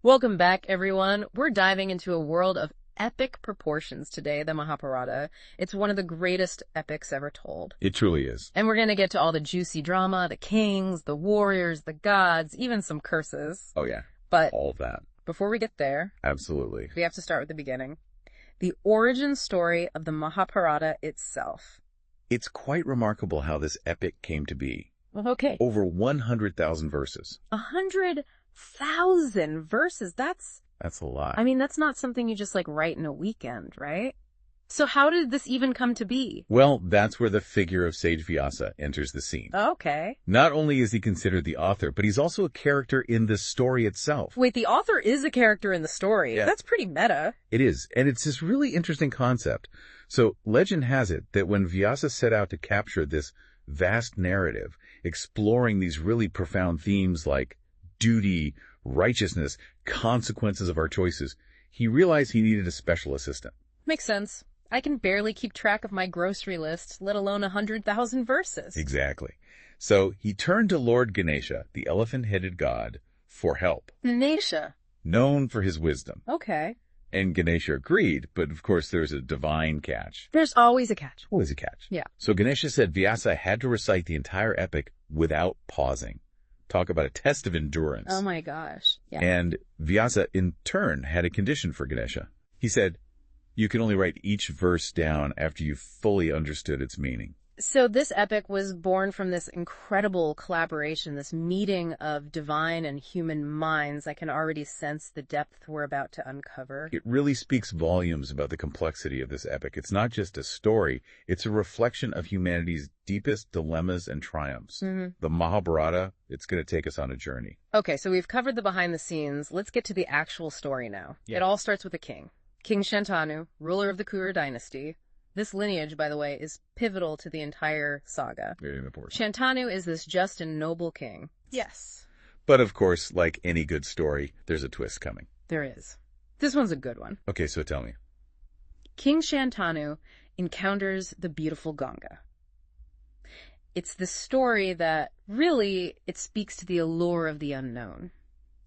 Welcome back, everyone. We're diving into a world of epic proportions today, the Mahabharata. It's one of the greatest epics ever told. It truly is. And we're going to get to all the juicy drama, the kings, the warriors, the gods, even some curses. Oh, yeah. But all of that. Before we get there, absolutely, we have to start with the beginning. The origin story of the Mahabharata itself. It's quite remarkable how this epic came to be. Okay. Over 100,000 verses. 100,000 verses. That's a lot. I mean, that's not something you just write in a weekend, right? So how did this even come to be? Well, that's where the figure of Sage Vyasa enters the scene. Okay. Not only is he considered the author, but he's also a character in the story itself. Wait, the author is a character in the story? Yeah. That's pretty meta. It is, and it's this really interesting concept. So legend has it that when Vyasa set out to capture this vast narrative, exploring these really profound themes like duty, righteousness, consequences of our choices, he realized he needed a special assistant. Makes sense. I can barely keep track of my grocery list, let alone 100,000 verses. Exactly. So he turned to Lord Ganesha, the elephant-headed god, for help. Ganesha? Known for his wisdom. Okay. And Ganesha agreed, but of course there's a divine catch. There's always a catch. Always a catch. Yeah. So Ganesha said Vyasa had to recite the entire epic without pausing. Talk about a test of endurance. Oh my gosh. Yeah. And Vyasa, in turn, had a condition for Ganesha. He said, you can only write each verse down after you've fully understood its meaning. So this epic was born from this incredible collaboration, this meeting of divine and human minds. I can already sense the depth we're about to uncover. It really speaks volumes about the complexity of this epic. It's not just a story. It's a reflection of humanity's deepest dilemmas and triumphs. Mm-hmm. The Mahabharata, it's going to take us on a journey. Okay, so we've covered the behind the scenes. Let's get to the actual story now. Yeah. It all starts with a king. King Shantanu, ruler of the Kuru Dynasty. This lineage, by the way, is pivotal to the entire saga. Very important. Shantanu is this just and noble king. Yes. But of course, like any good story, there's a twist coming. There is. This one's a good one. Okay, so tell me. King Shantanu encounters the beautiful Ganga. It's the story that really, it speaks to the allure of the unknown.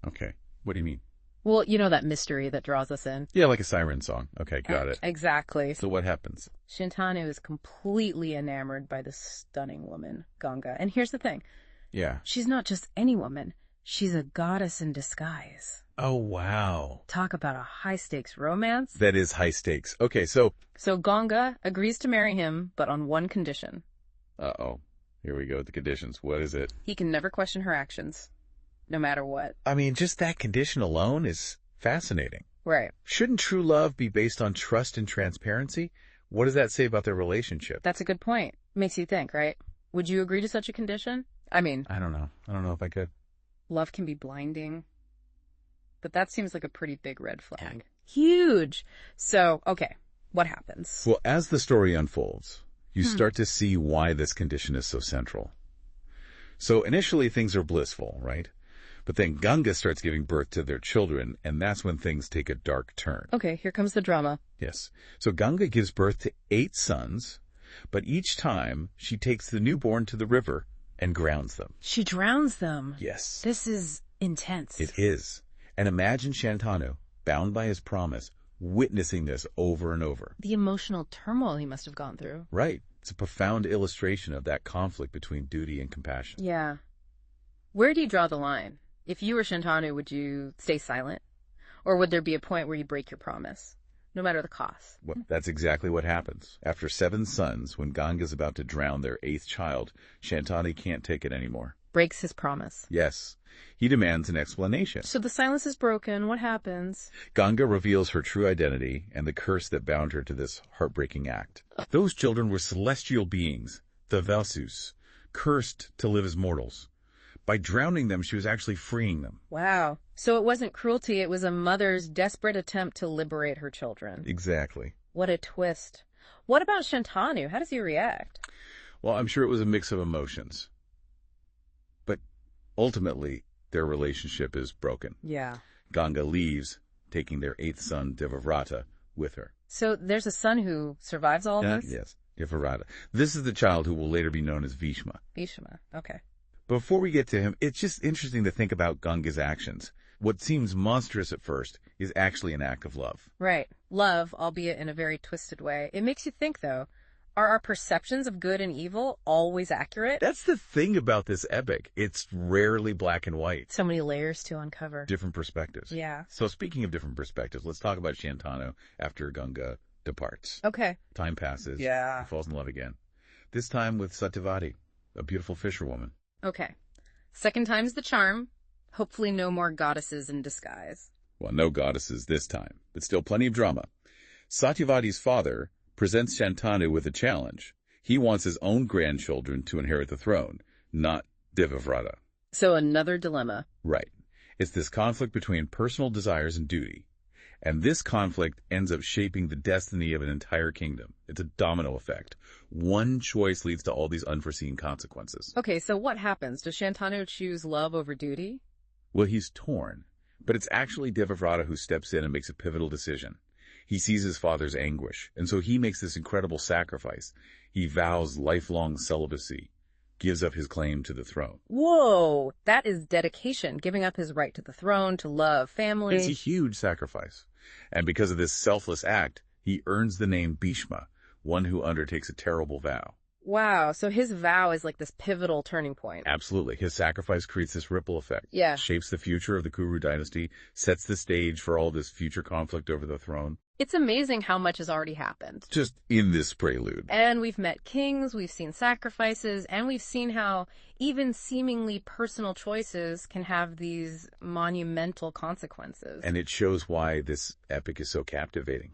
Okay, what do you mean? Well, you know that mystery that draws us in? Yeah, like a siren song. Okay, got it. Exactly. So what happens? Shantanu is completely enamored by this stunning woman, Ganga. And here's the thing. Yeah. She's not just any woman. She's a goddess in disguise. Oh, wow. Talk about a high-stakes romance. That is high stakes. Okay, so Ganga agrees to marry him, but on one condition. Uh-oh. Here we go with the conditions. What is it? He can never question her actions, no matter what. I mean, just that condition alone is fascinating. Right. Shouldn't true love be based on trust and transparency? What does that say about their relationship? That's a good point. Makes you think, right? Would you agree to such a condition? I mean, I don't know. I don't know if I could. Love can be blinding, but that seems like a pretty big red flag. Huge. So, okay, what happens? Well, as the story unfolds, you start to see why this condition is so central. So initially things are blissful, right? But then Ganga starts giving birth to their children, and that's when things take a dark turn. Okay, here comes the drama. Yes. So Ganga gives birth to 8 sons, but each time she takes the newborn to the river and drowns them. She drowns them. Yes. This is intense. It is. And imagine Shantanu, bound by his promise, witnessing this over and over. The emotional turmoil he must have gone through. Right. It's a profound illustration of that conflict between duty and compassion. Yeah. Where do you draw the line? If you were Shantanu, would you stay silent? Or would there be a point where you break your promise, no matter the cost? Well, that's exactly what happens. After 7 sons, when Ganga's about to drown their 8th child, Shantanu can't take it anymore. Breaks his promise. Yes. He demands an explanation. So the silence is broken. What happens? Ganga reveals her true identity and the curse that bound her to this heartbreaking act. Those children were celestial beings, the Vasus, cursed to live as mortals. By drowning them, she was actually freeing them. Wow. So it wasn't cruelty, it was a mother's desperate attempt to liberate her children. Exactly. What a twist. What about Shantanu? How does he react? Well, I'm sure it was a mix of emotions. But ultimately, their relationship is broken. Yeah. Ganga leaves, taking their 8th son, Devavrata, with her. So there's a son who survives all of this? Yes, Devavrata. This is the child who will later be known as Bhishma. Bhishma. Okay. Before we get to him, it's just interesting to think about Ganga's actions. What seems monstrous at first is actually an act of love. Right. Love, albeit in a very twisted way. It makes you think, though, are our perceptions of good and evil always accurate? That's the thing about this epic. It's rarely black and white. So many layers to uncover. Different perspectives. Yeah. So speaking of different perspectives, let's talk about Shantanu after Ganga departs. Okay. Time passes. Yeah. He falls in love again. This time with Satyavati, a beautiful fisherwoman. Okay. Second time's the charm. Hopefully no more goddesses in disguise. Well, no goddesses this time, but still plenty of drama. Satyavati's father presents Shantanu with a challenge. He wants his own grandchildren to inherit the throne, not Devavrata. So another dilemma. Right. It's this conflict between personal desires and duty. And this conflict ends up shaping the destiny of an entire kingdom. It's a domino effect. One choice leads to all these unforeseen consequences. Okay, so what happens? Does Shantanu choose love over duty? Well, he's torn. But it's actually Devavrata who steps in and makes a pivotal decision. He sees his father's anguish, and so he makes this incredible sacrifice. He vows lifelong celibacy, gives up his claim to the throne. Whoa, that is dedication, giving up his right to the throne, to love, family. It's a huge sacrifice. And because of this selfless act, he earns the name Bhishma, one who undertakes a terrible vow. Wow, so his vow is like this pivotal turning point. Absolutely. His sacrifice creates this ripple effect. Yeah. Shapes the future of the Kuru Dynasty, sets the stage for all this future conflict over the throne. It's amazing how much has already happened. Just in this prelude. And we've met kings, we've seen sacrifices, and we've seen how even seemingly personal choices can have these monumental consequences. And it shows why this epic is so captivating.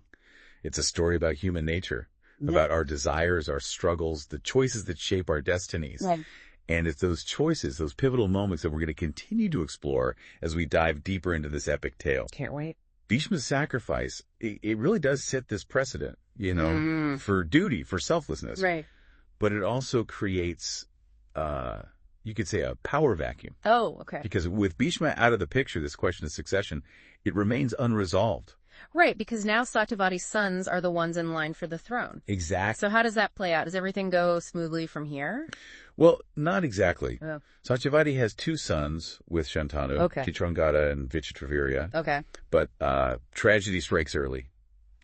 It's a story about human nature, about our desires, our struggles, the choices that shape our destinies. Right. And it's those choices, those pivotal moments that we're going to continue to explore as we dive deeper into this epic tale. Can't wait. Bhishma's sacrifice, it really does set this precedent, for duty, for selflessness. Right. But it also creates, you could say, a power vacuum. Oh, okay. Because with Bhishma out of the picture, this question of succession, it remains unresolved. Right, because now Satyavati's sons are the ones in line for the throne. Exactly. So how does that play out? Does everything go smoothly from here? Well, not exactly. Oh. Satyavati has two sons with Shantanu, Okay. Chitrangada and Vichitravirya. Okay. But tragedy strikes early,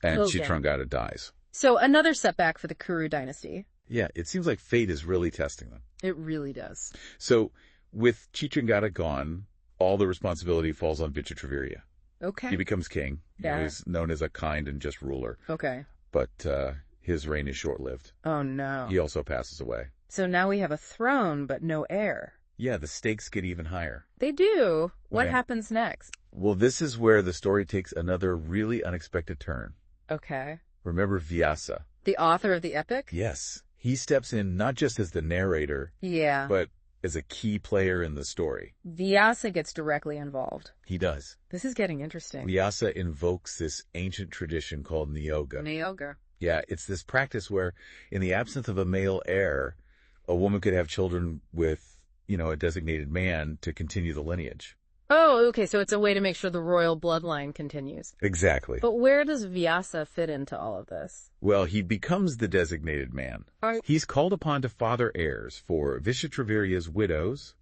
and Okay. Chitrangada dies. So another setback for the Kuru Dynasty. Yeah, it seems like fate is really testing them. It really does. So with Chitrangada gone, all the responsibility falls on Vichitravirya. Okay. He becomes king. Yeah. He's known as a kind and just ruler. Okay. But his reign is short-lived. Oh, no. He also passes away. So now we have a throne, but no heir. Yeah, the stakes get even higher. They do. What Okay. happens next? Well, this is where the story takes another really unexpected turn. Okay. Remember Vyasa? The author of the epic? Yes. He steps in not just as the narrator, Yeah. but as a key player in the story. Vyasa gets directly involved. He does. This is getting interesting. Vyasa invokes this ancient tradition called Niyoga. Niyoga. Yeah, it's this practice where, in the absence of a male heir, a woman could have children with, a designated man to continue the lineage. Oh, okay, so it's a way to make sure the royal bloodline continues. Exactly. But where does Vyasa fit into all of this? Well, he becomes the designated man. He's called upon to father heirs for Vishitravirya's widows,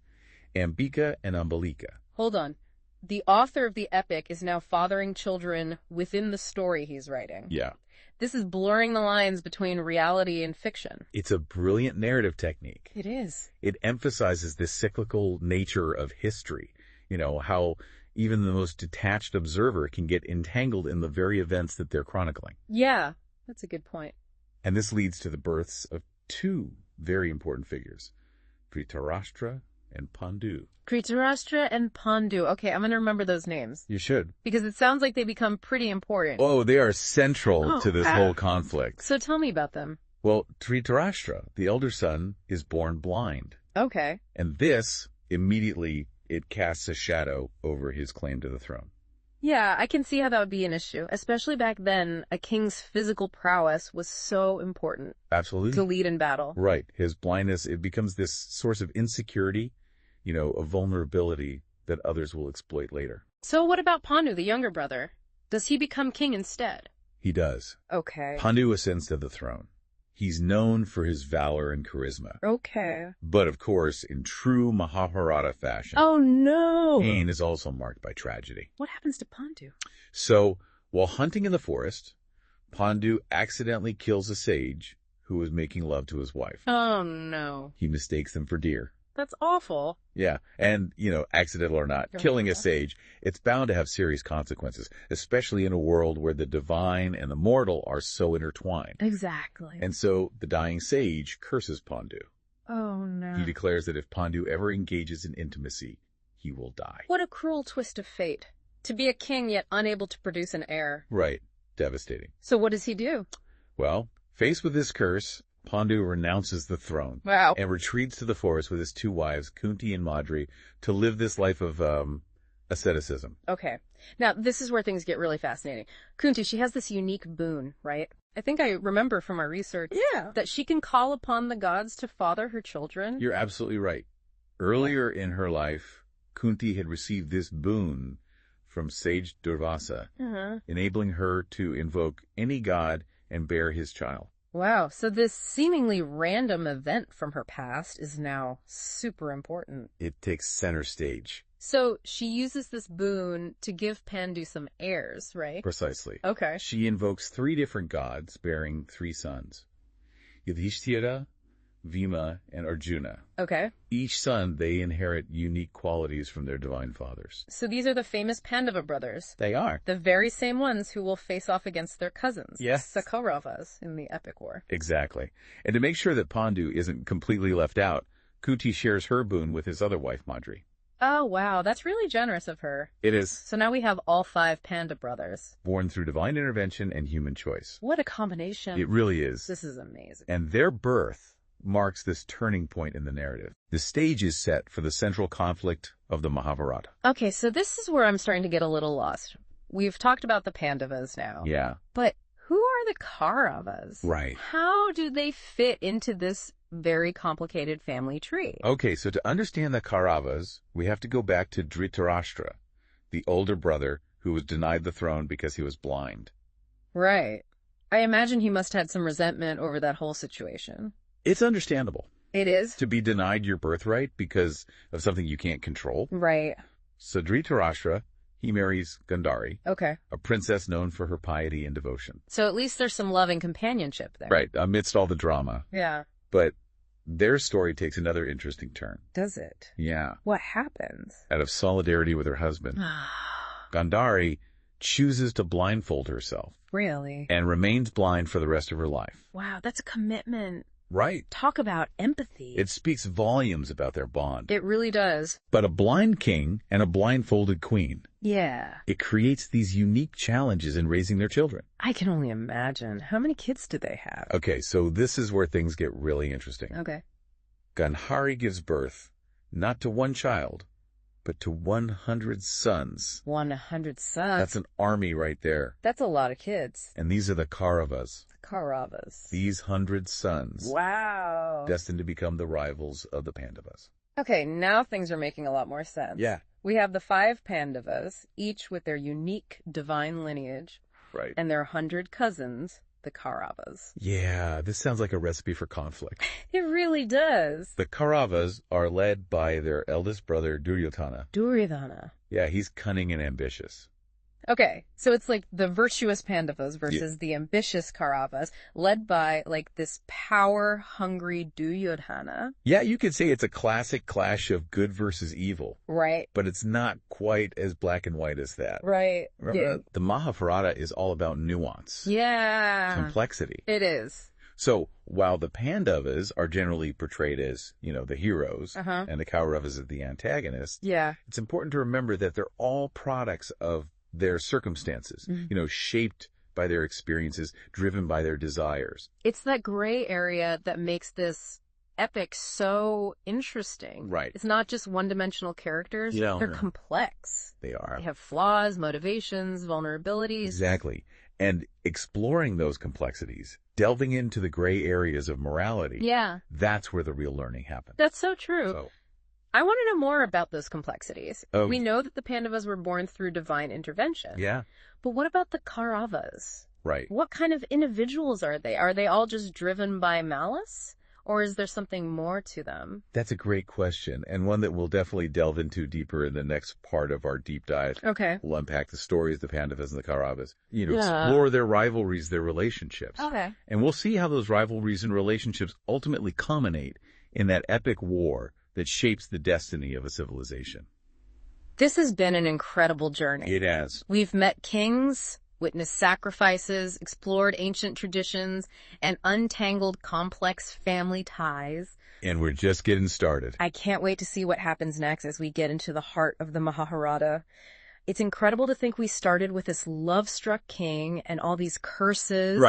Ambika and Ambalika. Hold on. The author of the epic is now fathering children within the story he's writing. Yeah. This is blurring the lines between reality and fiction. It's a brilliant narrative technique. It is. It emphasizes this cyclical nature of history. How even the most detached observer can get entangled in the very events that they're chronicling. Yeah, that's a good point. And this leads to the births of two very important figures, Dhritarashtra and Pandu. Dhritarashtra and Pandu. Okay, I'm going to remember those names. You should. Because it sounds like they become pretty important. Oh, they are central to this whole conflict. So tell me about them. Well, Dhritarashtra, the elder son, is born blind. Okay. And this, immediately, it casts a shadow over his claim to the throne. Yeah, I can see how that would be an issue. Especially back then, a king's physical prowess was so important. Absolutely. To lead in battle. Right. His blindness, it becomes this source of insecurity, a vulnerability that others will exploit later. So what about Pandu, the younger brother? Does he become king instead? He does. Okay. Pandu ascends to the throne. He's known for his valor and charisma. Okay. But of course, in true Mahabharata fashion, Oh no! Pain is also marked by tragedy. What happens to Pandu? So, while hunting in the forest, Pandu accidentally kills a sage who was making love to his wife. Oh no. He mistakes them for deer. That's awful. Yeah, and, accidental or not, killing a sage, it's bound to have serious consequences, especially in a world where the divine and the mortal are so intertwined. Exactly. And so the dying sage curses Pandu. Oh no. He declares that if Pandu ever engages in intimacy, he will die. What a cruel twist of fate. To be a king yet unable to produce an heir. Right. Devastating. So what does he do? Well, faced with this curse, Pandu renounces the throne. Wow. And retreats to the forest with his two wives, Kunti and Madri, to live this life of asceticism. Okay. Now, this is where things get really fascinating. Kunti, she has this unique boon, right? I think I remember from our research that she can call upon the gods to father her children. You're absolutely right. Earlier in her life, Kunti had received this boon from sage Durvasa, enabling her to invoke any god and bear his child. Wow, so this seemingly random event from her past is now super important. It takes center stage. So she uses this boon to give Pandu some heirs, right? Precisely. Okay. She invokes 3 different gods bearing 3 sons. Yudhishthira, Bhima, and Arjuna. Okay. Each son, they inherit unique qualities from their divine fathers. So these are the famous Pandava brothers. They are. The very same ones who will face off against their cousins, Yes. the Kauravas, in the epic war. Exactly. And to make sure that Pandu isn't completely left out, Kunti shares her boon with his other wife, Madri. Oh, wow, that's really generous of her. It is. So now we have all 5 Panda brothers. Born through divine intervention and human choice. What a combination. It really is. This is amazing. And their birth marks this turning point in the narrative. The stage is set for the central conflict of the Mahabharata. Okay, so this is where I'm starting to get a little lost. We've talked about the Pandavas now. Yeah. But who are the Kauravas? Right. How do they fit into this very complicated family tree? Okay, so to understand the Kauravas, we have to go back to Dhritarashtra, the older brother who was denied the throne because he was blind. Right. I imagine he must have had some resentment over that whole situation. It's understandable. It is? To be denied your birthright because of something you can't control. Right. So Dhritarashtra, he marries Gandhari, Okay. a princess known for her piety and devotion. So at least there's some loving companionship there. Right, amidst all the drama. Yeah. But their story takes another interesting turn. Does it? Yeah. What happens? Out of solidarity with her husband, Gandhari chooses to blindfold herself Really? and remains blind for the rest of her life. Wow, that's a commitment. Right. Talk about empathy. It speaks volumes about their bond. It really does. But a blind king and a blindfolded queen, Yeah. it creates these unique challenges in raising their children. I can only imagine. How many kids do they have? Okay, so this is where things get really interesting. Okay. Gandhari gives birth not to one child, but to 100 sons. 100 sons. That's an army right there. That's a lot of kids. And these are the Kauravas. Kauravas. These 100 sons. Wow. Destined to become the rivals of the Pandavas. Okay, now things are making a lot more sense. Yeah. We have the 5 Pandavas, each with their unique divine lineage, Right. and their 100 cousins, the Kauravas. Yeah, this sounds like a recipe for conflict. It really does. The Kauravas are led by their eldest brother, Duryodhana. Duryodhana. Yeah, he's cunning and ambitious. Okay, so it's like the virtuous Pandavas versus the ambitious Kauravas, led by like this power-hungry Duryodhana. Yeah, you could say it's a classic clash of good versus evil. Right. But it's not quite as black and white as that. Right. Yeah. The Mahabharata is all about nuance. Yeah. Complexity. It is. So while the Pandavas are generally portrayed as, the heroes, and the Kauravas as the antagonists, Yeah. it's important to remember that they're all products of their circumstances, shaped by their experiences, driven by their desires. It's that gray area that makes this epic so interesting. Right. It's not just one-dimensional characters. They're complex. They are. They have flaws, motivations, vulnerabilities. Exactly. And exploring those complexities, delving into the gray areas of morality, Yeah. that's where the real learning happens. That's so true. So, I want to know more about those complexities. Oh. We know that the Pandavas were born through divine intervention. yeah. But what about the Kauravas? Right. What kind of individuals are they? Are they all just driven by malice? Or is there something more to them? That's a great question, and one that we'll definitely delve into deeper in the next part of our deep dive. Okay. We'll unpack the stories, the Pandavas and the Kauravas. Explore their rivalries, their relationships. Okay. And we'll see how those rivalries and relationships ultimately culminate in that epic war that shapes the destiny of a civilization. This has been an incredible journey. It has. We've met kings, witnessed sacrifices, explored ancient traditions, and untangled complex family ties. And we're just getting started. I can't wait to see what happens next as we get into the heart of the Mahabharata. It's incredible to think we started with this love-struck king and all these curses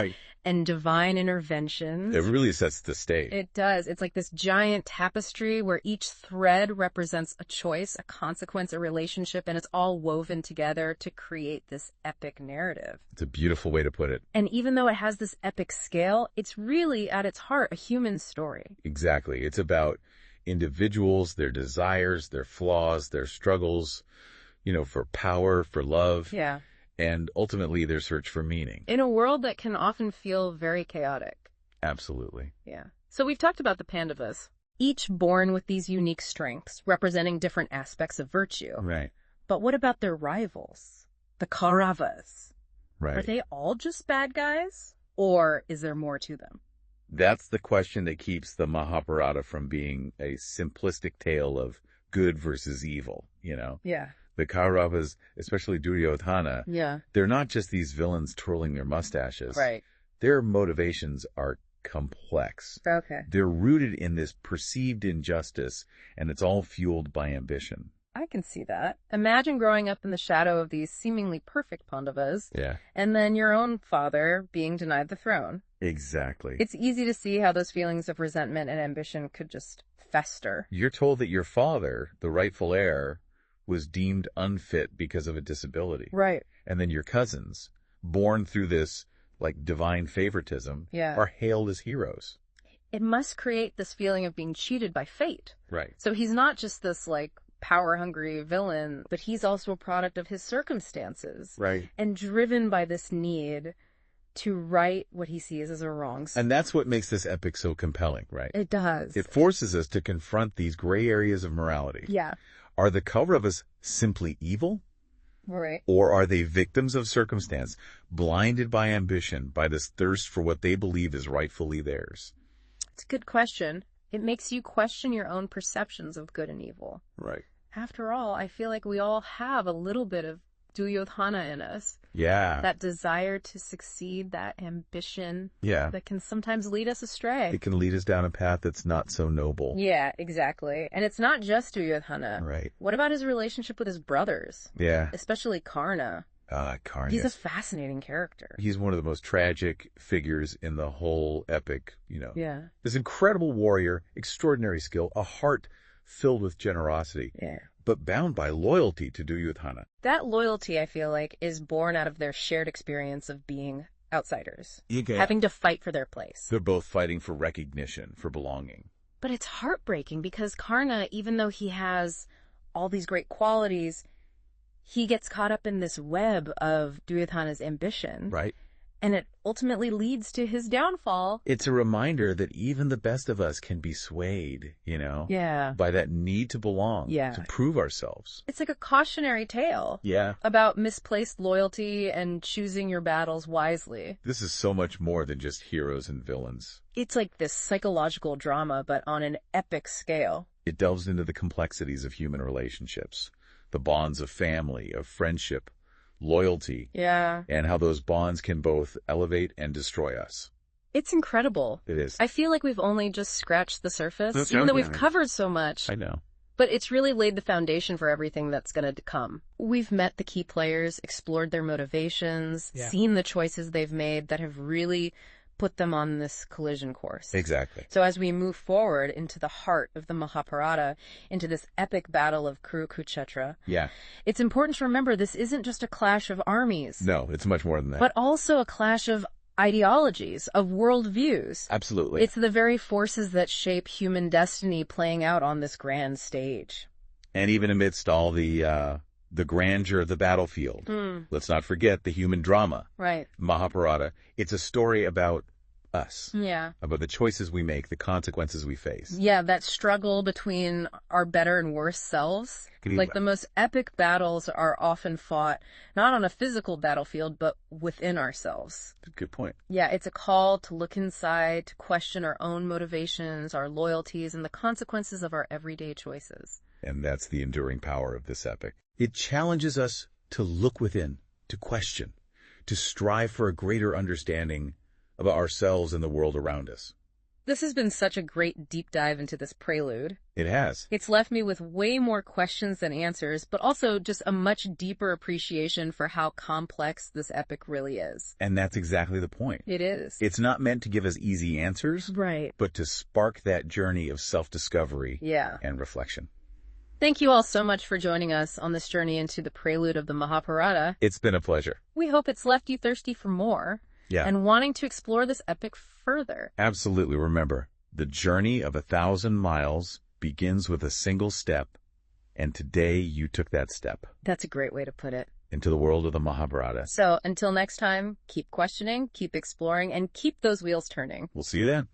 and divine interventions. It really sets the stage. It does. It's like this giant tapestry where each thread represents a choice, a consequence, a relationship, and it's all woven together to create this epic narrative. It's a beautiful way to put it. And even though it has this epic scale, it's really, at its heart, a human story. Exactly. It's about individuals, their desires, their flaws, their struggles, for power, for love. Yeah. And ultimately their search for meaning. In a world that can often feel very chaotic. Absolutely. Yeah. So we've talked about the Pandavas, each born with these unique strengths, representing different aspects of virtue. Right. But what about their rivals, the Kauravas? Right. Are they all just bad guys? Or is there more to them? That's the question that keeps the Mahabharata from being a simplistic tale of good versus evil, Yeah. The Kauravas, especially Duryodhana, they're not just these villains twirling their mustaches. Right. Their motivations are complex. Okay. They're rooted in this perceived injustice, and it's all fueled by ambition. I can see that. Imagine growing up in the shadow of these seemingly perfect Pandavas. Yeah. And then your own father being denied the throne. Exactly. It's easy to see how those feelings of resentment and ambition could just fester. You're told that your father, the rightful heir, was deemed unfit because of a disability. Right. And then your cousins, born through this, divine favoritism, are hailed as heroes. It must create this feeling of being cheated by fate. Right. So he's not just this, power-hungry villain, but he's also a product of his circumstances. Right. And driven by this need to right what he sees as a wrong. And that's what makes this epic so compelling, right? It does. It forces us to confront these gray areas of morality. Yeah. Are the Kauravas simply evil? Right. Or are they victims of circumstance, blinded by ambition, by this thirst for what they believe is rightfully theirs? It's a good question. It makes you question your own perceptions of good and evil. Right. After all, I feel like we all have a little bit of Duryodhana in us. Yeah. That desire to succeed, that ambition. Yeah. That can sometimes lead us astray. It can lead us down a path that's not so noble. Yeah, exactly. And it's not just Duryodhana. Right. What about his relationship with his brothers? Yeah. Especially Karna. Karna. He's a fascinating character. He's one of the most tragic figures in the whole epic, Yeah. This incredible warrior, extraordinary skill, a heart filled with generosity. Yeah. But bound by loyalty to Duryodhana. That loyalty, I feel like, is born out of their shared experience of being outsiders. Having to fight for their place. They're both fighting for recognition, for belonging. But it's heartbreaking because Karna, even though he has all these great qualities, he gets caught up in this web of Duryodhana's ambition. Right. And it ultimately leads to his downfall. It's a reminder that even the best of us can be swayed, Yeah. by that need to belong, Yeah. to prove ourselves. It's like a cautionary tale. Yeah. About misplaced loyalty and choosing your battles wisely. This is so much more than just heroes and villains. It's like this psychological drama, but on an epic scale. It delves into the complexities of human relationships, the bonds of family, of friendship, loyalty. Yeah. And how those bonds can both elevate and destroy us. It's incredible. It is. I feel like we've only just scratched the surface, That's even though okay. we've covered so much. I know. But it's really laid the foundation for everything that's going to come. We've met the key players, explored their motivations, seen the choices they've made that have really put them on this collision course. Exactly. So as we move forward into the heart of the Mahabharata, into this epic battle of Kurukshetra, it's important to remember this isn't just a clash of armies. No, it's much more than that. But also a clash of ideologies, of worldviews. Absolutely. It's the very forces that shape human destiny playing out on this grand stage. And even amidst all the the grandeur of the battlefield. Let's not forget the human drama. Right. Mahabharata. It's a story about us. Yeah. About the choices we make, the consequences we face. Yeah, that struggle between our better and worse selves. Like the most epic battles are often fought not on a physical battlefield, but within ourselves. Good point. Yeah, it's a call to look inside, to question our own motivations, our loyalties, and the consequences of our everyday choices. And that's the enduring power of this epic. It challenges us to look within, to question, to strive for a greater understanding about ourselves and the world around us. This has been such a great deep dive into this prelude. It has. It's left me with way more questions than answers, but also just a much deeper appreciation for how complex this epic really is. And that's exactly the point. It is. It's not meant to give us easy answers, right, but to spark that journey of self-discovery and reflection. Thank you all so much for joining us on this journey into the prelude of the Mahabharata. It's been a pleasure. We hope it's left you thirsty for more. Yeah. And wanting to explore this epic further. Absolutely. Remember, the journey of 1,000 miles begins with a single step, and today you took that step. That's a great way to put it. Into the world of the Mahabharata. So until next time, keep questioning, keep exploring, and keep those wheels turning. We'll see you then.